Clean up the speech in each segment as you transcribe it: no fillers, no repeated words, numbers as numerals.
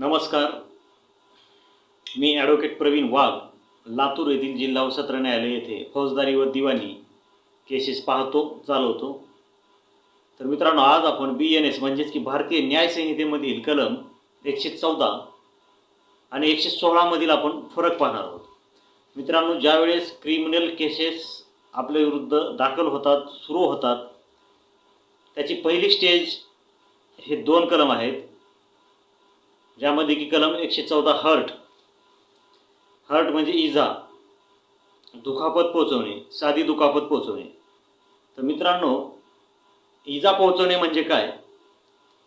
नमस्कार. मी ॲडव्होकेट प्रवीण वाघ, लातूर येथील जिल्हा व सत्र न्यायालय येथे फौजदारी व दिवाणी केसेस पाहतो, चालवतो. तर मित्रांनो, आज आपण BNS म्हणजेच की भारतीय न्याय संहितेमधील कलम 114 आणि 116 मधील आपण फरक पाहणार आहोत. मित्रांनो, ज्यावेळेस क्रिमिनल केसेस आपल्या विरुद्ध दाखल होतात, सुरू होतात, त्याची पहिली स्टेज हे दोन कलम आहेत, ज्यामध्ये की कलम 114 हर्ट म्हणजे इजा, दुखापत पोहोचवणे, साधी दुखापत पोहोचवणे. तर मित्रांनो, इजा पोहोचवणे म्हणजे काय,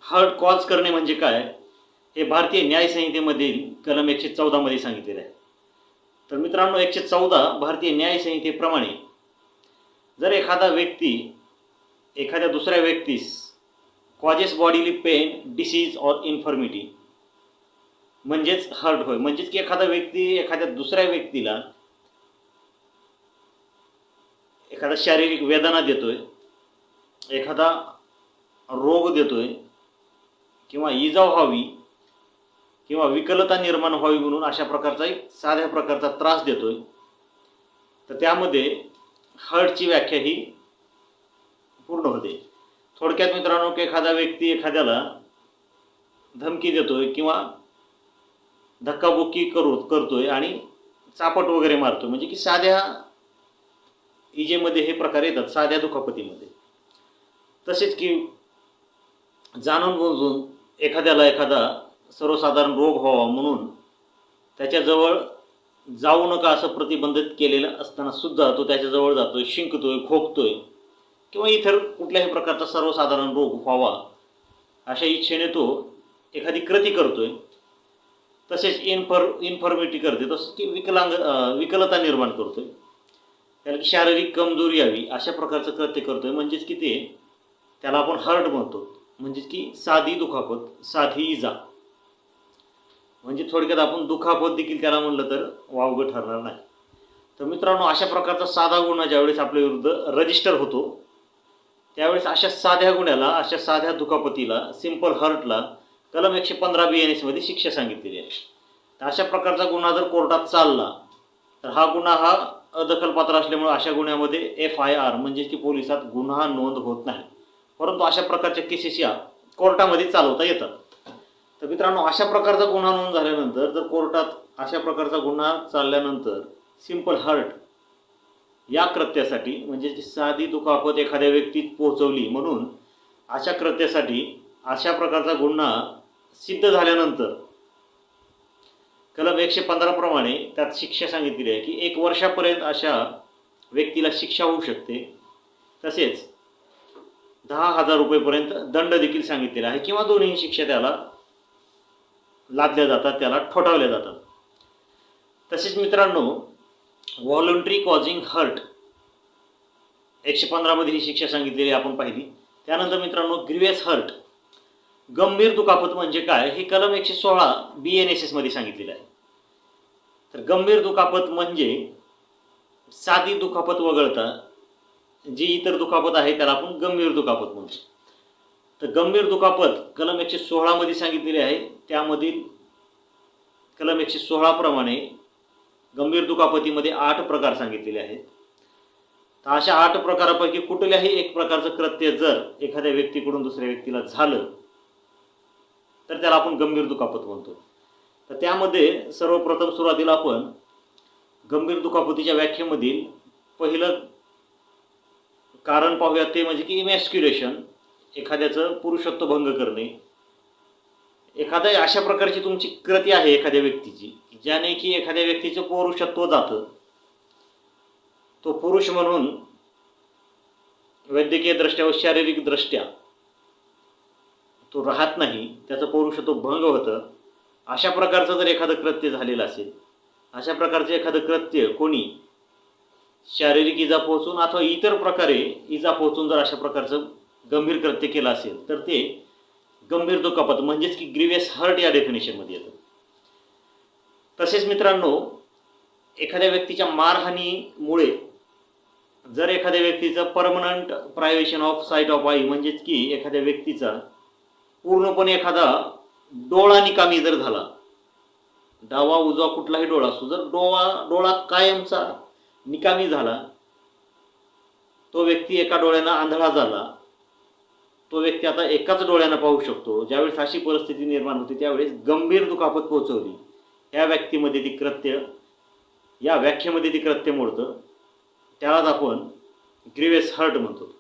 हर्ट कॉज करणे म्हणजे काय, हे भारतीय न्याय संहितेमधील कलम 114 मध्ये सांगितलेले आहे. तर मित्रांनो, 114 भारतीय न्याय संहितेप्रमाणे जर एखादा व्यक्ती एखाद्या दुसऱ्या व्यक्तीस causes bodily pain, disease or infirmity म्हणजेच हर्ट होय, म्हणजेच की एखादा व्यक्ती एखाद्या दुसऱ्या व्यक्तीला एखादा शारीरिक वेदना देतोय, एखादा रोग देतोय, किंवा इजा व्हावी किंवा विकलता निर्माण व्हावी म्हणून अशा प्रकारचा एक साध्या प्रकारचा त्रास देतोय, तर त्यामध्ये हर्टची व्याख्या ही पूर्ण होते. थोडक्यात मित्रांनो, की एखादा व्यक्ती एखाद्याला धमकी देतोय किंवा धक्काबुक्की करतोय आणि चापट वगैरे मारतोय, म्हणजे की साध्या इजेमध्ये हे प्रकार येतात, साध्या दुखापतीमध्ये. तसेच की जाणून बुजून एखाद्याला एखादा सर्वसाधारण रोग व्हावा म्हणून त्याच्याजवळ जाऊ नका असं प्रतिबंधित केलेलं असताना सुद्धा तो त्याच्याजवळ जातोय, शिंकतोय, खोकतोय, किंवा इतर कुठल्याही प्रकारचा सर्वसाधारण रोग व्हावा अशा इच्छेने तो एखादी कृती करतोय. तसेच इन्फर्मिटी करते, तसंच की विकलता निर्माण करतोय, त्याला की शारीरिक कमजोरी यावी अशा प्रकारचं कृत्य करतोय, म्हणजेच की त्याला आपण हर्ट म्हणतो, म्हणजेच की साधी दुखापत, साधी इजा. म्हणजे थोडक्यात आपण दुखापत देखील त्याला म्हणलं तर वावगं ठरणार नाही. तर मित्रांनो, अशा प्रकारचा साधा गुन्हा ज्यावेळेस आपल्या विरुद्ध रजिस्टर होतो, त्यावेळेस अशा साध्या गुन्ह्याला, अशा साध्या दुखापतीला, सिंपल हर्टला कलम 115 BNS मध्ये शिक्षा सांगितलेली आहे. तर अशा प्रकारचा गुन्हा जर कोर्टात चालला तर हा गुन्हा हा अदखलपात्र असल्यामुळे अशा गुन्ह्यामध्ये FIR म्हणजे की पोलिसात गुन्हा नोंद होत नाही, परंतु अशा प्रकारच्या केसेस या कोर्टामध्ये चालवता येतात. तर मित्रांनो, अशा प्रकारचा गुन्हा नोंद झाल्यानंतर, जर कोर्टात अशा प्रकारचा गुन्हा चालल्यानंतर सिंपल हर्ट या कृत्यासाठी, म्हणजे साधी दुखापत एखाद्या व्यक्तीत पोहोचवली म्हणून अशा कृत्यासाठी अशा प्रकारचा गुन्हा सिद्ध झाल्यानंतर कलम 115 प्रमाणे त्यात शिक्षा सांगितलेली आहे की 1 वर्षापर्यंत अशा व्यक्तीला शिक्षा होऊ शकते. तसेच 10,000 रुपयेपर्यंत दंड देखील सांगितलेला आहे, किंवा दोन्ही शिक्षा त्याला लादल्या जातात, त्याला ठोठावल्या जातात. तसेच मित्रांनो, व्हॉलंटरी कॉजिंग हर्ट 115 मध्ये ही शिक्षा सांगितलेली आपण पाहिली. त्यानंतर मित्रांनो, ग्रीवियस हर्ट, गंभीर दुखापत म्हणजे काय, हे कलम 116 BNSS मध्ये सांगितलेलं आहे. तर गंभीर दुखापत म्हणजे साधी दुखापत वगळता जी इतर दुखापत आहे त्याला आपण गंभीर दुखापत म्हणतो. तर गंभीर दुखापत कलम 116 मध्ये सांगितलेली आहे. त्यामधील कलम 116 प्रमाणे गंभीर दुखापतीमध्ये 8 प्रकार सांगितलेले आहेत. तर अशा 8 प्रकारापैकी कुठल्याही एक प्रकारचं कृत्य जर एखाद्या व्यक्तीकडून दुसऱ्या व्यक्तीला झालं तर त्याला आपण गंभीर दुखापत म्हणतो. तर त्यामध्ये सर्वप्रथम सुरुवातीला आपण गंभीर दुखापतीच्या व्याख्येमधील पहिलं कारण पाहूया, ते म्हणजे की इमॅस्क्युलेशन, एखाद्याचं पुरुषत्व भंग करणे. एखाद्या अशा प्रकारची तुमची कृती आहे एखाद्या व्यक्तीची, ज्याने की एखाद्या व्यक्तीचं पौरुषत्व जातं, तो पुरुष म्हणून वैद्यकीय दृष्ट्या व शारीरिक दृष्ट्या तो राहत नाही, त्याचं पौरुषत्व भंग होतं. अशा प्रकारचं जर एखादं कृत्य झालेलं असेल, अशा प्रकारचं एखादं कृत्य कोणी शारीरिक इजा पोहोचून अथवा इतर प्रकारे इजा पोहोचून जर अशा प्रकारचं गंभीर कृत्य केलं असेल तर ते गंभीर दुखापत म्हणजेच की ग्रीवियस हर्ट या डेफिनेशनमध्ये येतं. तसेच मित्रांनो, एखाद्या व्यक्तीच्या मारहाणीमुळे जर एखाद्या व्यक्तीचं permanent privation of sight of आई, म्हणजेच की एखाद्या व्यक्तीचा पूर्णपणे एखादा डोळा निकामी जर झाला, डावा उजवा कुठलाही डोळा असो, जर डोळा कायमचा निकामी झाला, तो व्यक्ती एका डोळ्यानं आंधळा झाला, तो व्यक्ती आता एकाच डोळ्यानं पाहू शकतो, ज्यावेळेस अशी परिस्थिती निर्माण होते त्यावेळेस गंभीर दुखापत पोहोचवली, या व्याख्येमध्ये ती कृत्य मोडतं. त्यालाच आपण ग्रीवियस हर्ट म्हणतो.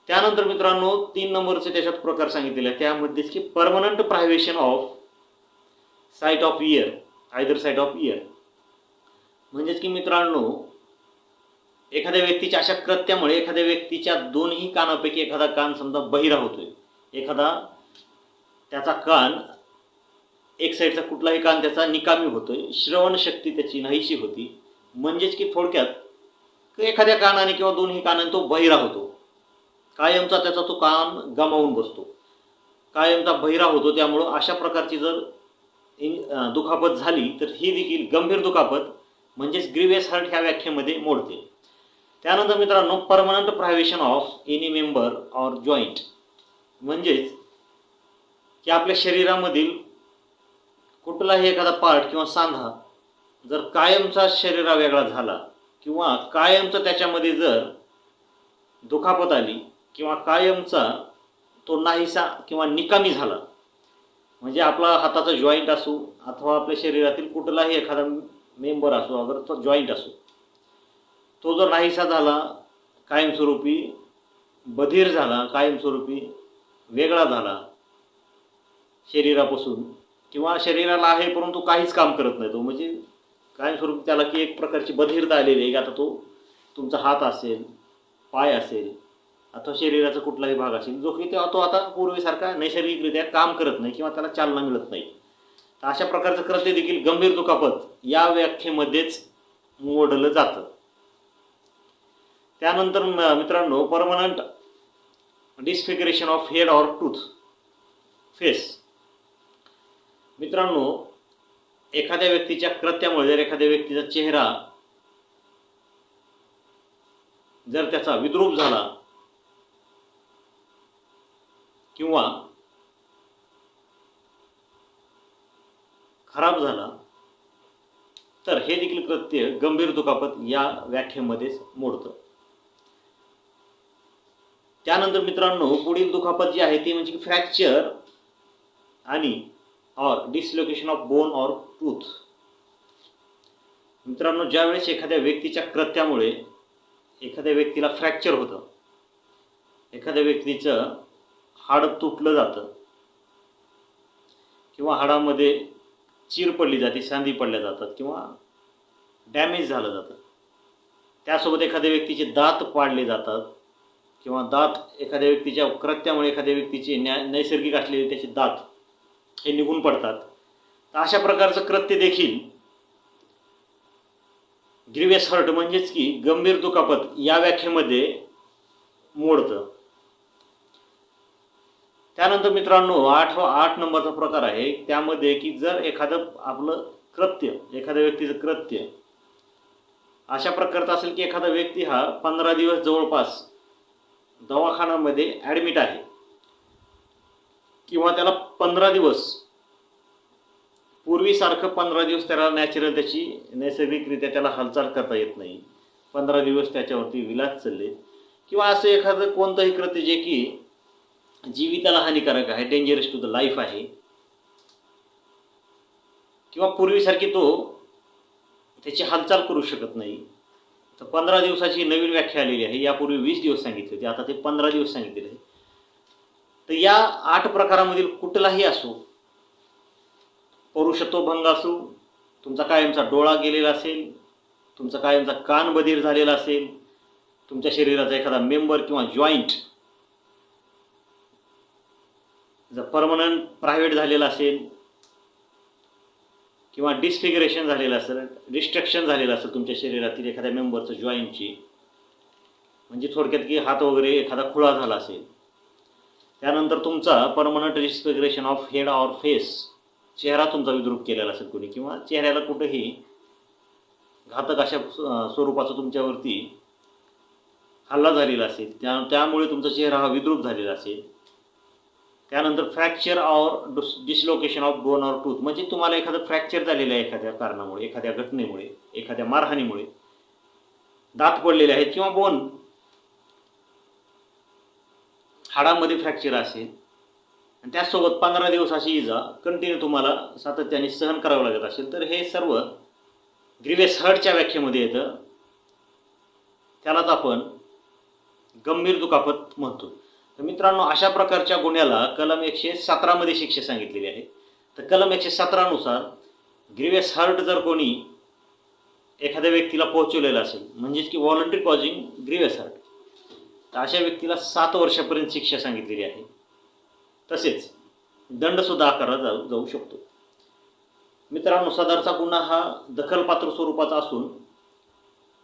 त्यानंतर मित्रांनो 3 नंबरचे त्याच्यात प्रकार सांगितलेले आहे, त्यामध्येच की permanent privation of sight of ear, either sight of ear. म्हणजेच की मित्रांनो, एखाद्या व्यक्तीच्या अशा कृत्यामुळे एखाद्या व्यक्तीच्या दोन्ही कानापैकी एखादा कान समजा बहिरा होतोय, त्याचा कान एक साईडचा कुठलाही कान त्याचा निकामी होतोय, श्रवण शक्ती त्याची नाहीशी होती. म्हणजेच की थोडक्यात एखाद्या कानाने किंवा दोन्ही कानाने तो बहिरा होतो, कायमचा त्याचा तो कान गमावून बसतो, कायमचा बहिरा होतो. त्यामुळं अशा प्रकारची जर दुखापत झाली तर ही देखील गंभीर दुखापत म्हणजेच ग्रीवियस हर्ट ह्या व्याख्येमध्ये मोडते. त्यानंतर मित्रांनो permanent privation of any member or joint, म्हणजेच की आपल्या शरीरामधील कुठलाही एखादा पार्ट किंवा सांधा जर कायमचा शरीरा वेगळा झाला किंवा कायमचा त्याच्यामध्ये जर दुखापत आली किंवा कायमचा तो नाहीसा किंवा निकामी झाला, म्हणजे आपला हाताचा जॉईंट असो अथवा आपल्या शरीरातील कुठलाही एखादा मेंबर असो, अगर तो जॉईंट असो, तो जर नाहीसा झाला, कायमस्वरूपी बधीर झाला, कायमस्वरूपी वेगळा झाला शरीरापासून, किंवा शरीराला आहे परंतु काहीच काम करत नाही तो, म्हणजे कायमस्वरूपी त्याला की एक प्रकारची बधिरता आलेली आहे की आता तो तुमचा हात असेल, पाय असेल अथवा शरीराचा कुठलाही भाग असेल जो की तो आता पूर्वीसारखा नैसर्गिकरित्या काम करत नाही किंवा त्याला चालना मिळत नाही. तर अशा प्रकारचं कृत्य देखील गंभीर दुखापत या व्याख्येमध्येच मोडलं जातं. त्यानंतर मित्रांनो permanent disfiguration of head or tooth face. मित्रांनो एखाद्या व्यक्तीच्या कृत्यामुळे जर एखाद्या व्यक्तीचा चेहरा जर त्याचा विद्रूप झाला किंवा खराब झाला तर हे देखील कृत्य गंभीर दुखापत या व्याख्येमध्येच मोडतं. त्यानंतर मित्रांनो पुढील दुखापत जी आहे ती म्हणजे फ्रॅक्चर आणि और डिसलोकेशन ऑफ बोन और टूथ. मित्रांनो ज्यावेळेस एखाद्या व्यक्तीच्या कृत्यामुळे एखाद्या व्यक्तीला फ्रॅक्चर होतं, एखाद्या व्यक्तीचं हाड तुटलं जातं किंवा हाडामध्ये चीर पडली जाते, सांधी पडल्या जातात किंवा डॅमेज झालं जातं, त्यासोबत एखाद्या व्यक्तीचे दात पाडले जातात किंवा दात एखाद्या व्यक्तीच्या कृत्यामुळे एखाद्या व्यक्तीचे नैसर्गिक असलेले त्याचे दात हे निघून पडतात, तर अशा प्रकारचं कृत्य देखील ग्रीवियस हर्ट म्हणजेच की गंभीर दुखापत या व्याख्येमध्ये मोडतं. त्यानंतर मित्रांनो 8 नंबरचा प्रकार आहे, त्यामध्ये की जर एखादं आपलं कृत्य एखाद्या व्यक्तीचं कृत्य अशा प्रकारचं असेल की एखादा व्यक्ती हा 15 दिवस जवळपास दवाखान्यामध्ये ॲडमिट आहे किंवा त्याला 15 दिवस पूर्वीसारखं 15 दिवस त्याला नॅचरल त्याची नैसर्गिकरित्या त्याला हालचाल करता येत नाही, 15 दिवस त्याच्यावरती विलाज चालले किंवा असं एखादं कोणतंही कृत्य जे की जीविताला हानिकारक आहे, डेंजरस टू द लाईफ आहे किंवा पूर्वीसारखी तो त्याची हालचाल करू शकत नाही, तर 15 दिवसाची नवीन व्याख्या आलेली आहे. यापूर्वी 20 दिवस सांगितले होते, आता ते 15 दिवस सांगितलेले आहे. तर या 8 प्रकारामधील कुठलाही असो, पौरुषत्वभंग असो, तुमचा कायमचा डोळा गेलेला असेल, तुमचा कायमचा कान बधीर झालेला असेल, तुमच्या शरीराचा एखादा मेंबर किंवा जॉईंट जर परमनंट प्रायव्हेट झालेला असेल किंवा डिस्फिगरेशन झालेलं असेल, डिस्ट्रक्शन झालेलं असेल तुमच्या शरीरातील एखाद्या मेंबरचं जॉईंटची, म्हणजे थोडक्यात की हात वगैरे एखादा खुळा झाला असेल, त्यानंतर तुमचा permanent disfiguration of head or face, चेहरा तुमचा विद्रूप केलेला असेल कोणी किंवा चेहऱ्याला कुठेही घातक अशा स्वरूपाचा तुमच्यावरती हल्ला झालेला असेल, त्यामुळे तुमचा चेहरा हा विद्रूप झालेला असेल, त्यानंतर fracture or dislocation of bone or tooth, म्हणजे तुम्हाला एखादं फ्रॅक्चर झालेलं आहे एखाद्या कारणामुळे, एखाद्या घटनेमुळे, एखाद्या मारहाणीमुळे दात पडलेले आहेत किंवा बोन हाडामध्ये फ्रॅक्चर असेल आणि त्याचसोबत 15 दिवस अशी इजा कंटिन्यू तुम्हाला सातत्याने सहन करावं लागत असेल, तर हे सर्व ग्रीव्हियस हर्टच्या व्याख्येमध्ये येतं. त्यालाच आपण गंभीर दुखापत म्हणतो. तर मित्रांनो, अशा प्रकारच्या गुन्ह्याला कलम 117 मध्ये शिक्षा सांगितलेली आहे. तर कलम 117 नुसार ग्रीव्हियस हर्ट जर कोणी एखाद्या व्यक्तीला पोहोचवलेला असेल, म्हणजेच की व्हॉलंटरी कॉजिंग ग्रीव्हियस हर्ट, तर अशा व्यक्तीला 7 वर्षापर्यंत शिक्षा सांगितलेली आहे. तसेच दंडसुद्धा आकारला जाऊ शकतो. मित्रांनो, सदरचा गुन्हा हा दखलपात्र स्वरूपाचा असून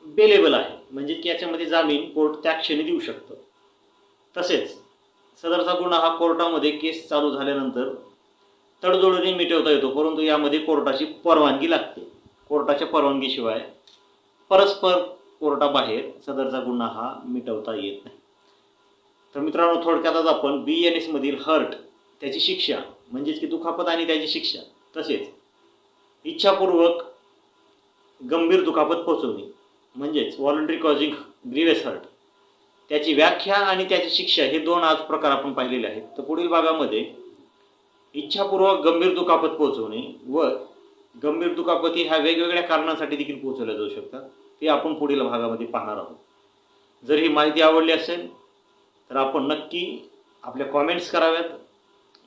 बेलेबल आहे, म्हणजे की याच्यामध्ये जामीन कोर्ट त्या क्षणी देऊ शकतं. तसेच सदरचा गुन्हा हा कोर्टामध्ये केस चालू झाल्यानंतर तडजोडीने मिटवता येतो, परंतु यामध्ये कोर्टाची परवानगी लागते. कोर्टाच्या परवानगीशिवाय परस्पर कोर्टाबाहेर सदरचा गुन्हा हा मिटवता येत नाही. तर मित्रांनो, थोडक्यातच आपण BNS मधील हर्ट, त्याची शिक्षा म्हणजेच की दुखापत आणि त्याची शिक्षा, तसेच इच्छापूर्वक गंभीर दुखापत पोहोचवणे म्हणजेच व्हॉलंटरी कॉजिंग ग्रीव्हियस हर्ट, त्याची व्याख्या आणि त्याची शिक्षा हे 2 आज प्रकार आपण पाहिलेले आहेत. तर पुढील भागामध्ये इच्छापूर्वक गंभीर दुखापत पोहोचवणे व गंभीर दुखापती ह्या वेगवेगळ्या कारणांसाठी देखील पोहोचवल्या जाऊ शकतात, ते आपण पुढील भागामध्ये पाहणार आहोत. जर ही माहिती आवडली असेल तर आपण नक्की आपल्या कॉमेंट्स कराव्यात,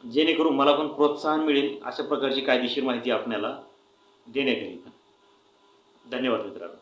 जेणेकरून मला पण प्रोत्साहन मिळेल अशा प्रकारची कायदेशीर माहिती आपल्याला देण्याकरिता. धन्यवाद मित्रांनो.